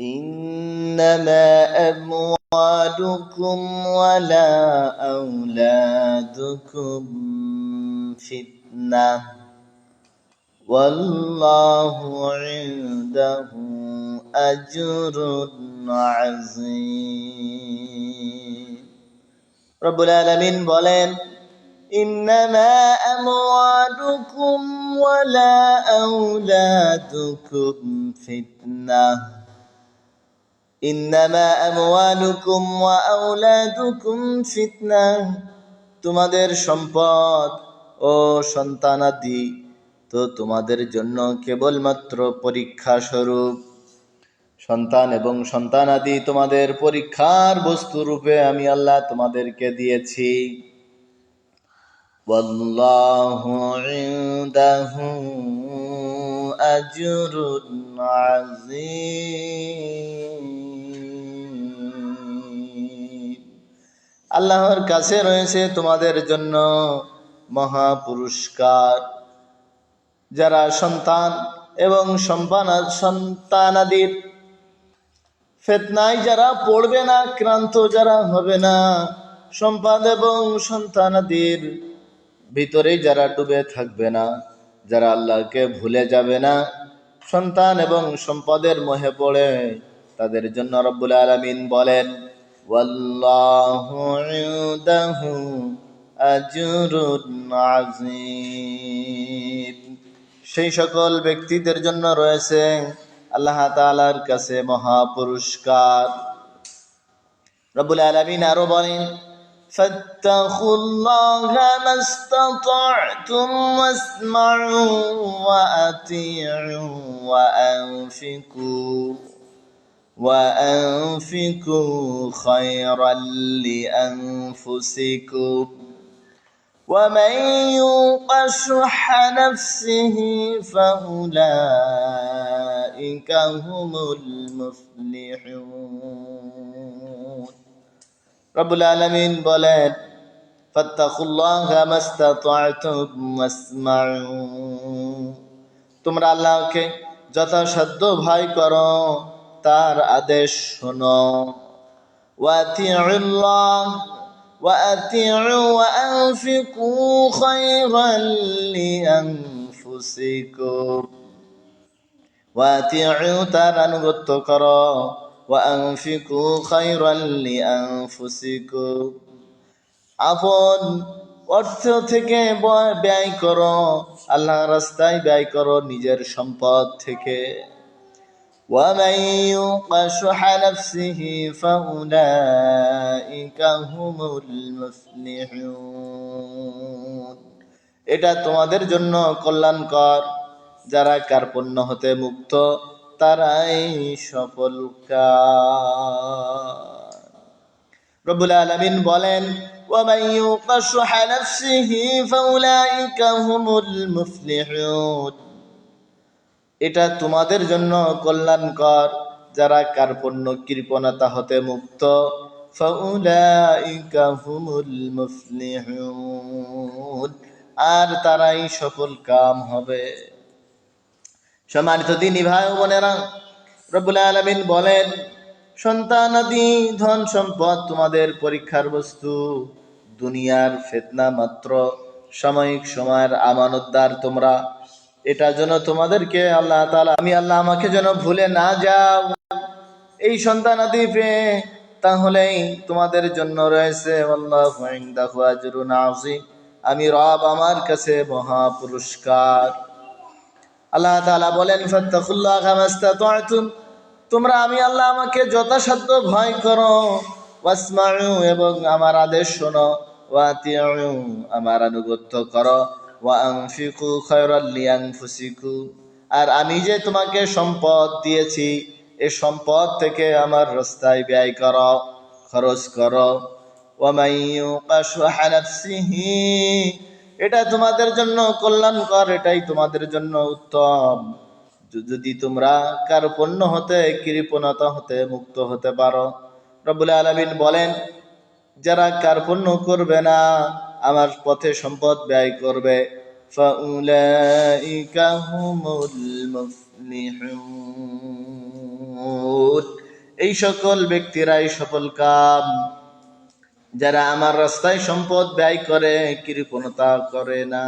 إنما أموالكم ولا أولادكم فتنة والله عنده أجر عظيم রব্বুল আলামিন বলেন إنما أموالكم ولا أولادكم فتنة إنما أموالكم وأولادكم فتنة তোমাদের সম্পদ ও সন্তানাদি তো তোমাদের জন্য কেবলমাত্র পরীক্ষা স্বরূপ। সন্তান এবং সন্তানাদি তোমাদের পরীক্ষার বস্তু রূপে আমি আল্লাহ তোমাদেরকে দিয়েছি। ওয়াল্লাহু ইনদাহু আজরুন আযীম। আল্লাহর কাছে রয়েছে তোমাদের জন্য মহা পুরস্কার। যারা সন্তান এবং সন্তানাদির ফিতনায় যারা পড়বে না, ক্রান্ত যারা হবে না, সম্পদ এবং সন্তানাদির ভিতরে যারা ডুবে থাকবে না, যারা আল্লাহকে ভুলে যাবে না, সন্তান এবং সম্পদের মোহে পড়ে, তাদের জন্য রব্বুল আলামিন বলেন ওয়াল্লাহু ইনদাহু আজরুন আযীম। সেই সকল ব্যক্তিদের জন্য রয়েছে আল্লাহ তাআলার কাছে মহা পুরস্কার। রব্বুল আলামিন আরো বলেন ফাত্তাকুল্লাহা মাসতাতা'তুম ওয়াসমা'উ ওয়া আতি'উ ওয়া আনফিকু খায়রাল লিআনফুসিকুম ومن يوق شح نفسه فأولئك هم المفلحون রব্বুল আলামিন বলেন ফাত্তাকুল্লাহা মাসতাতা'তুম ওয়াসমা'উ, তোমরা আল্লাহকে যথাসাধ্য ভয় করো, তার আদেশ শোনো। ওয়াতিউল্লাহ وأطيعوا وأنفقوا خيرا لأنفسكم وأطيعوا তার আনুগত্য করো وأنفقوا خيرا لأنفسكم আপন অর্থ থেকে ব্যয় করো, আল্লাহর রাস্তায় ব্যয় করো নিজের সম্পদ থেকে। ومن يوق شح نفسه فأولئك هم المفلحون। এটা তোমাদের জন্য কল্যাণকর, যারা কার্পণ্য হতে মুক্ত তারাই সফলকার। রব্বুল আলামিন বলেন ومن يوق شح نفسه فأولئك هم المفلحون। এটা তোমাদের জন্য কল্যাণকর, যারা কার্পণ্য কৃপণতা হতে মুক্ত। ফাউলাইকা হুমুল মুফলিহুন, আর তারাই সফল কাম হবে। সম্মানিত দিনী ভাই ও বোনেরা, রব্বুল আলামিন বলেন সন্তানাদি ধন সম্পদ তোমাদের পরীক্ষার বস্তু, দুনিয়ার ফিতনা মাত্র, সাময়িক সময়ের আমানতদার তোমরা। এটা যেন তোমাদেরকে আল্লাহ তাআলা আমি আল্লাহ আমাকে যেন ভুলে না যাও এই সন্তানাদি পেয়ে, তাহলেই তোমাদের জন্য রয়েছে আল্লাহু ইনদাহু আজরুন আযীম, আমি রব আমার কাছে মহা পুরস্কার। আল্লাহ তাআলা বলেন ফাত্তাকুল্লাহা মাসতাতা'তুম, তোমরা আমি আল্লাহ আমাকে যথাসাধ্য ভয় করো, ওয়াসমা'উ এবং আমার আদেশ শোনো, ওয়াতি'উ আমার আনুগত্য করো, ওয়া আনফিকু খায়রাল লিআনফুসিকুম আর আমি যে তোমাকে সম্পদ দিয়েছি এই সম্পদ থেকে আমার রাস্তায় ব্যয় করো, খরচ করো। ওয়া মান ইউকা শুহা নাফসিহি, এটা তোমাদের জন্য কল্যাণকর, এটাই তোমাদের জন্য উত্তম, যদি তোমরা কার্পণ্য হতে কৃপণতা হতে মুক্ত হতে পারো। রব্বুল আলামিন বলেন যারা কার্পণ্য করবে না, আমার পথে সম্পদ ব্যয় করবে, ফাউলাইকা হুমুল মুফলিহুন, এই সকল ব্যক্তিরাই সফল কাম, যারা আমার রাস্তায় সম্পদ ব্যয় করে, কৃপণতা করে না।